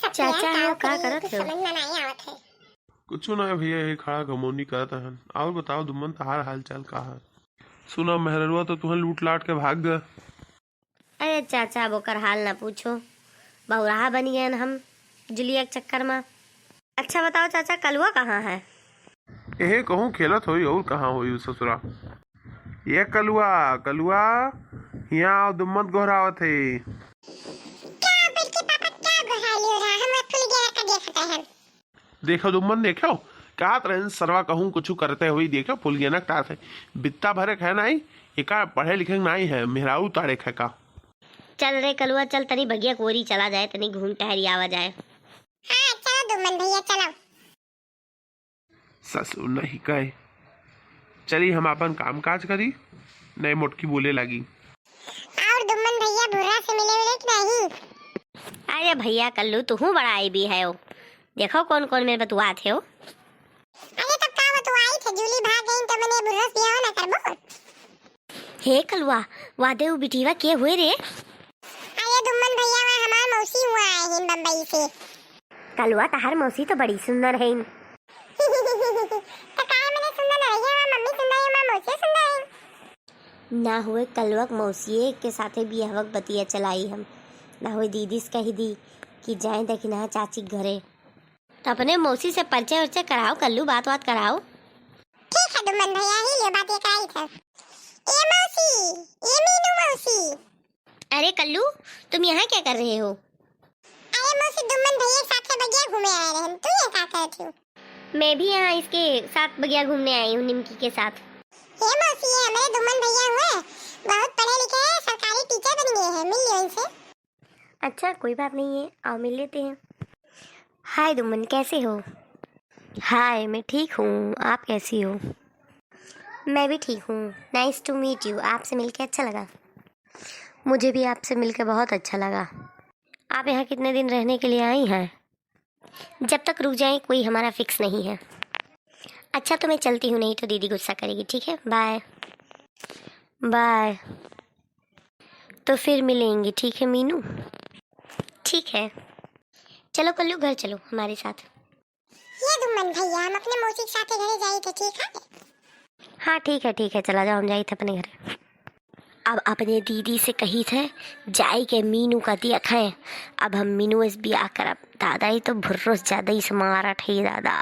चाचा हो का करत हो? समझ में नहीं आवत है। कुछ ना भैया, ये खड़ा घमौनी करता है। और बताओ दुम्मन, तहार हाल चाल का है? सुना मेहरवा तो तुम्हें लूट लाट के भाग गए। अरे चाचा बोकर हाल ना पूछो, बहुराहा बन गए हम जुलिया के चक्कर में। अच्छा बताओ चाचा, कलुआ कहाँ है? यही कहूँ खेलत होई और कहाँ होई ससुरा। ये कलुआ कलुआ यहाँ दुम्मन गोहरावत है। क्या बल्कि पापा क्या गुहाली हो रहा, हम फुल गया का देखते हैं। देखो दुम्मन, देखो का तरह सरवा कहूँ कुछ करते हुई देखो फुल गया ना है बित्ता भरे है नहीं, एका पढ़े लिखे नहीं है, मेहराऊ तारे है का। चल रे कलुआ चल, तनी बगिया कोरी चला जाए, तनी घूम टहरी आवा जाए। हाँ चलो दुम्मन भैया चलो। ससुर नहीं कहे, चली हम अपन काम काज करी। नए मोटकी बोले लगी। और दुम्मन भैया भूरा से मिले मिले कि नहीं? अरे भैया कल्लू तू बड़ा आई भी है। देखो कौन कौन मेरे बतुआ थे। अरे तब का वो तो आई थे, जूली भाग गई तो मैंने भूरा से बियाह ना करबो। हे कलुआ, वादे उ बिटिवा के हुए रे? अरे दुम्मन भैया वहाँ हमार मौसी हुआ आए हैं बम्बई से। कलुआ तहार मौसी तो बड़ी सुंदर है। तो काहे मैंने सुंदर नहीं है, हमार मम्मी सुंदर है, हमार मौसी सुंदर है। ना हुए कलुआ मौसी के साथे बियाहवक बतिया चलाई हम, ना हुए दीदी से कही दी कि जाए देखी ना चाची घरे। तो अपने मौसी से परिचय उर्चय कराओ कल्लू, बात बात कराओ। ठीक है दुम्मन भैया, ही लियो बात ये कराई था। ए मौसी, ए मीनू मौसी। अरे कल्लू तुम यहाँ क्या कर रहे हो? अरे मौसी दुम्मन भैया के साथ बगिया घूमे आए रहे, तू ये क्या करती हो? मैं भी यहाँ इसके साथ बगिया घूमने आई हूँ, निमकी के साथ। ये मौसी है हमारे दुम्मन भैया हुए, बहुत पढ़े लिखे हैं, सरकारी टीचर बन गए हैं, मिल लियो इनसे। अच्छा कोई बात नहीं है, आओ मिल लेते हैं। हाय दुम्मन, कैसे हो? हाय मैं ठीक हूँ, आप कैसी हो? मैं भी ठीक हूँ। नाइस टू मीट यू, आपसे मिलके अच्छा लगा। मुझे भी आपसे मिलके बहुत अच्छा लगा। आप यहाँ कितने दिन रहने के लिए आई हैं? जब तक रुक जाएं कोई हमारा फिक्स नहीं है। अच्छा तो मैं चलती हूँ, नहीं तो दीदी गुस्सा करेगी। ठीक है बाय बाय। तो फिर मिलेंगे, ठीक है मीनू? ठीक है चलो कल्लू घर चलो हमारे साथ। ये दुम्मन भैया हम अपने मौसी के साथ घरे जाए थे, ठीक है? हाँ ठीक है चला जाओ, हम जाए थे अपने घर। अब अपने दीदी से कही थे जाई के मीनू का दिया खाए। अब हम मीनू इस ब्याह करब, दादा ही तो भुर्रोस ज्यादा ही समारा ठही दादा।